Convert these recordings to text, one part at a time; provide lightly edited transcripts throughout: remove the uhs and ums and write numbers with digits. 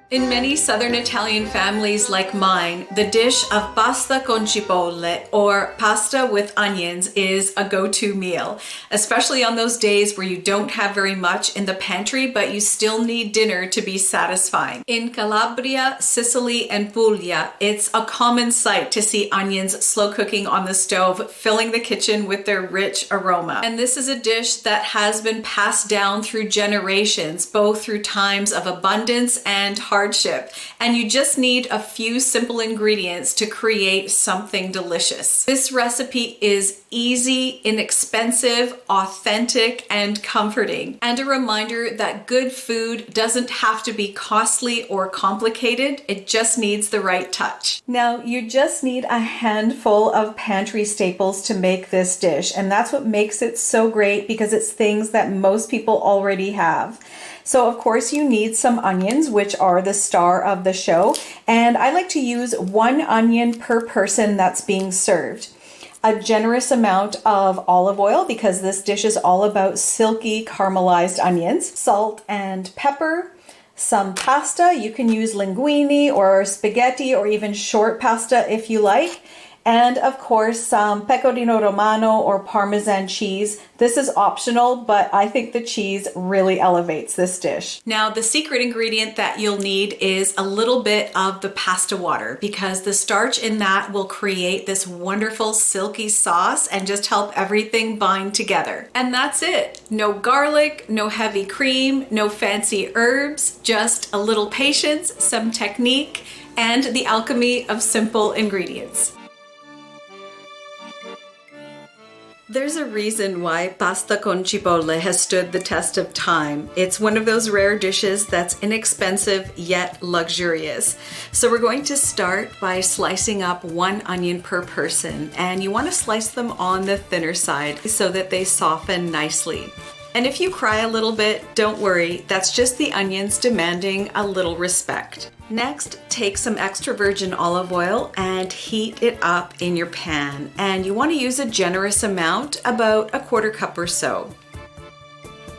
In many southern Italian families like mine, the dish of pasta con cipolle or pasta with onions is a go-to meal, especially on those days where you don't have very much in the pantry, but you still need dinner to be satisfying. In Calabria, Sicily, and Puglia, it's a common sight to see onions slow cooking on the stove, filling the kitchen with their rich aroma. And this is a dish that has been passed down through generations, both through times of abundance and hardship, and you just need a few simple ingredients to create something delicious. This recipe is easy, inexpensive, authentic, and comforting, and a reminder that good food doesn't have to be costly or complicated, it just needs the right touch. Now, you just need a handful of pantry staples to make this dish, and that's what makes it so great because it's things that most people already have. So of course you need some onions, which are the star of the show. And I like to use 1 onion per person that's being served. A generous amount of olive oil because this dish is all about silky caramelized onions, salt and pepper, some pasta. You can use linguine or spaghetti or even short pasta if you like. And of course, some pecorino romano or Parmesan cheese. This is optional, but I think the cheese really elevates this dish. Now, the secret ingredient that you'll need is a little bit of the pasta water because the starch in that will create this wonderful silky sauce and just help everything bind together. And that's it. No garlic, no heavy cream, no fancy herbs, just a little patience, some technique, and the alchemy of simple ingredients. There's a reason why pasta con cipolle has stood the test of time. It's one of those rare dishes that's inexpensive yet luxurious. So we're going to start by slicing up 1 onion per person, and you want to slice them on the thinner side so that they soften nicely. And if you cry a little bit, don't worry, that's just the onions demanding a little respect. Next, take some extra virgin olive oil and heat it up in your pan. And you want to use a generous amount, about 1/4 cup or so.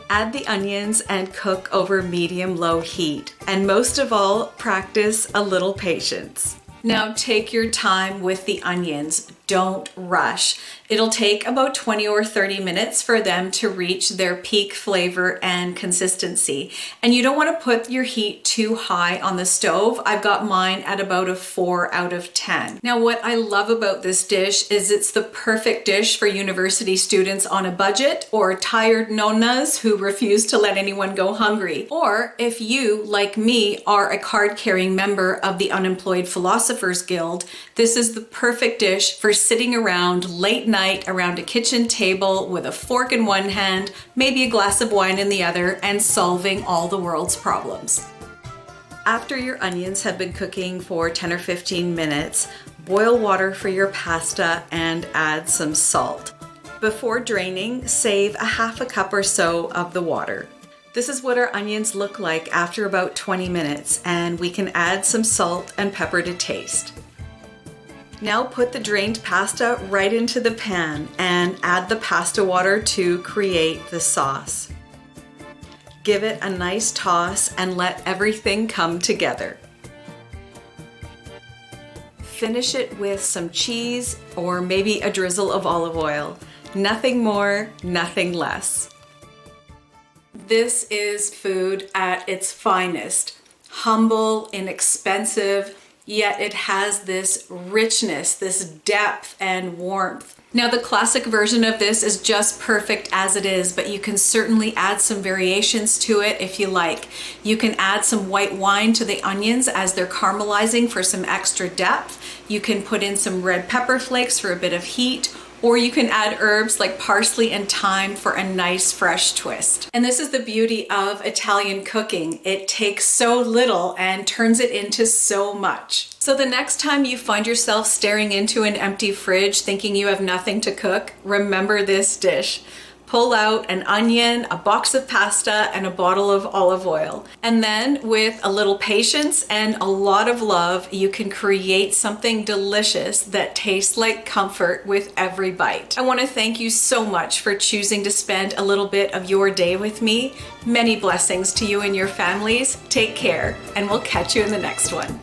Add the onions and cook over medium-low heat. And most of all, practice a little patience. Now take your time with the onions. Don't rush. It'll take about 20 or 30 minutes for them to reach their peak flavor and consistency. And you don't want to put your heat too high on the stove. I've got mine at about a 4 out of 10. Now, what I love about this dish is it's the perfect dish for university students on a budget or tired nonnas who refuse to let anyone go hungry. Or if you, like me, are a card-carrying member of the Unemployed Philosophers Guild, this is the perfect dish for sitting around late night around a kitchen table with a fork in one hand, maybe a glass of wine in the other, and solving all the world's problems. After your onions have been cooking for 10 or 15 minutes, boil water for your pasta and add some salt. Before draining, save 1/2 cup or so of the water. This is what our onions look like after about 20 minutes, and we can add some salt and pepper to taste. Now put the drained pasta right into the pan and add the pasta water to create the sauce. Give it a nice toss and let everything come together. Finish it with some cheese or maybe a drizzle of olive oil. Nothing more, nothing less. This is food at its finest. Humble, inexpensive, yet it has this richness, this depth and warmth. Now, the classic version of this is just perfect as it is, but you can certainly add some variations to it if you like. You can add some white wine to the onions as they're caramelizing for some extra depth. You can put in some red pepper flakes for a bit of heat, or you can add herbs like parsley and thyme for a nice fresh twist. And this is the beauty of Italian cooking. It takes so little and turns it into so much. So the next time you find yourself staring into an empty fridge thinking you have nothing to cook, remember this dish. pull out an onion, a box of pasta, and a bottle of olive oil. And then with a little patience and a lot of love, you can create something delicious that tastes like comfort with every bite. I want to thank you so much for choosing to spend a little bit of your day with me. Many blessings to you and your families. Take care, and we'll catch you in the next one.